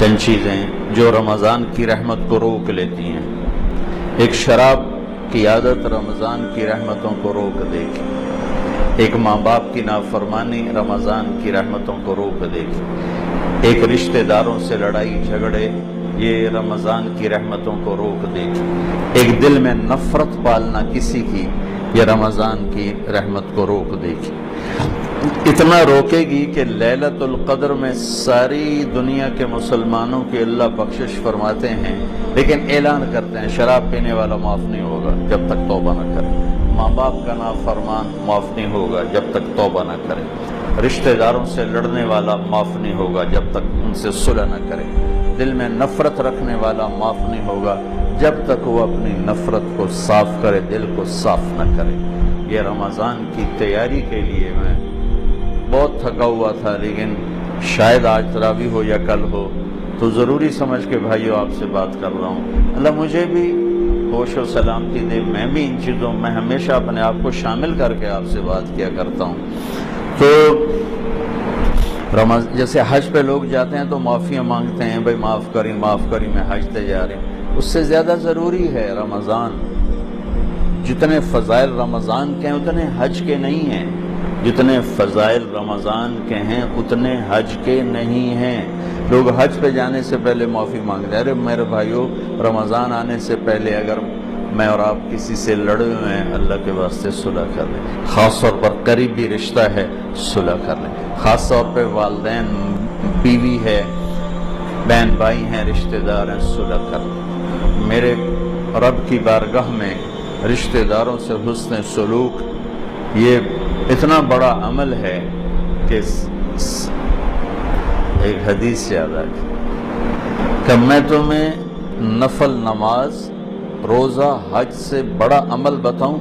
چند چیزیں جو رمضان کی رحمت کو روک لیتی ہیں۔ ایک شراب کی عادت رمضان کی رحمتوں کو روک دے گی، ایک ماں باپ کی نافرمانی رمضان کی رحمتوں کو روک دے گی، ایک رشتہ داروں سے لڑائی جھگڑے یہ رمضان کی رحمتوں کو روک دے گی، ایک دل میں نفرت پالنا کسی کی یہ رمضان کی رحمت کو روک دے گی۔ اتنا روکے گی کہ لیلۃ القدر میں ساری دنیا کے مسلمانوں کی اللہ بخشش فرماتے ہیں، لیکن اعلان کرتے ہیں شراب پینے والا معاف نہیں ہوگا جب تک توبہ نہ کرے، ماں باپ کا نافرمان معاف نہیں ہوگا جب تک توبہ نہ کرے، رشتہ داروں سے لڑنے والا معاف نہیں ہوگا جب تک ان سے صلح نہ کرے، دل میں نفرت رکھنے والا معاف نہیں ہوگا جب تک وہ اپنی نفرت کو صاف کرے، دل کو صاف نہ کرے۔ یہ رمضان کی تیاری کے لیے میں بہت تھکا ہوا تھا، لیکن شاید آج تراویح ہو یا کل ہو تو ضروری سمجھ کے بھائیو آپ سے بات کر رہا ہوں۔ اللہ مجھے بھی ہوش و سلامتی دے، میں بھی ان چیزوں میں ہمیشہ اپنے آپ کو شامل کر کے آپ سے بات کیا کرتا ہوں۔ تو جیسے حج پہ لوگ جاتے ہیں تو معافیاں مانگتے ہیں، بھائی معاف کریں میں حج تے جا رہے ہیں، اس سے زیادہ ضروری ہے رمضان۔ جتنے فضائل رمضان کے ہیں اتنے حج کے نہیں ہیں، جتنے فضائل رمضان کے ہیں اتنے حج کے نہیں ہیں۔ لوگ حج پہ جانے سے پہلے معافی مانگتے ہیں، ارے میرے بھائیو رمضان آنے سے پہلے اگر میں اور آپ کسی سے لڑے ہوئے ہیں اللہ کے واسطے صلح کر لیں، خاص طور پر قریبی رشتہ ہے صلح کر لیں، خاص طور پہ والدین، بیوی ہے، بہن بھائی ہیں، رشتہ دار ہیں، صلح کر لیں۔ میرے رب کی بارگاہ میں رشتہ داروں سے حسن سلوک یہ اتنا بڑا عمل ہے کہ ایک حدیث یاد آ گئی کہ میں تمہیں نفل نماز، روزہ، حج سے بڑا عمل بتاؤں؟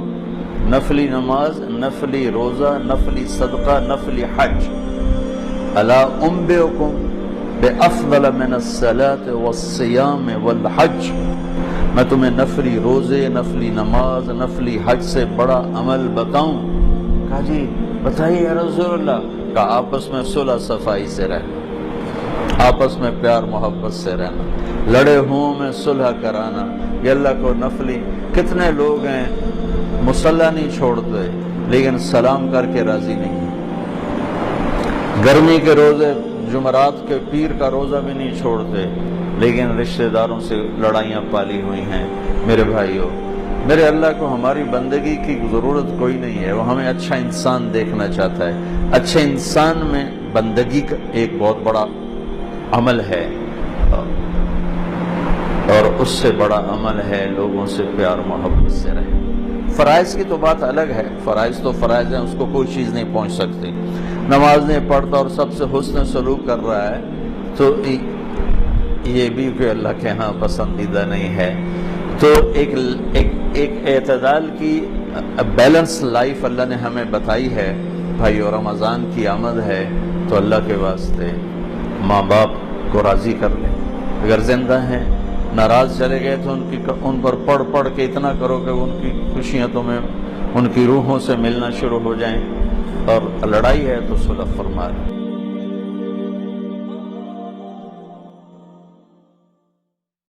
نفلی نماز، نفلی روزہ، نفلی صدقہ، نفلی حج۔ الا انبئکم بافضل من الصلاة والصیام والحج، میں تمہیں نفلی روزے، نفلی نماز، نفلی حج سے بڑا عمل بتاؤں؟ کہا جی بتائیے یا رسول اللہ۔ کہا آپس میں صلح صفائی سے رہنا، آپس میں پیار محبت سے رہنا، لڑے ہوں میں صلح کرانا، یہ اللہ کو نفلی۔ کتنے لوگ ہیں مصلی نہیں چھوڑتے لیکن سلام کر کے راضی نہیں ہیں، گرمی کے روزے، جمعرات کے پیر کا روزہ بھی نہیں چھوڑتے لیکن رشتہ داروں سے لڑائیاں پالی ہوئی ہیں۔ میرے بھائیو، میرے اللہ کو ہماری بندگی کی ضرورت کوئی نہیں ہے، وہ ہمیں اچھا انسان دیکھنا چاہتا ہے۔ اچھے انسان میں بندگی کا ایک بہت بڑا عمل ہے، اور اس سے بڑا عمل ہے لوگوں سے پیار محبت سے رہے۔ فرائض کی تو بات الگ ہے، فرائض تو فرائض ہیں، اس کو کوئی چیز نہیں پہنچ سکتی۔ نماز نہیں پڑھتا اور سب سے حسن سلوک کر رہا ہے تو یہ بھی کوئی اللہ کے ہاں پسندیدہ نہیں ہے۔ تو ایک اعتدال کی بیلنس لائف اللہ نے ہمیں بتائی ہے۔ بھائیو رمضان کی آمد ہے تو اللہ کے واسطے ماں باپ کو راضی کر لیں، اگر زندہ ہیں ناراض چلے گئے تو ان پر پڑھ کے اتنا کرو کہ ان کی خوشیاں تمہیں ان کی روحوں سے ملنا شروع ہو جائیں، اور لڑائی ہے تو صلح فرما لیں۔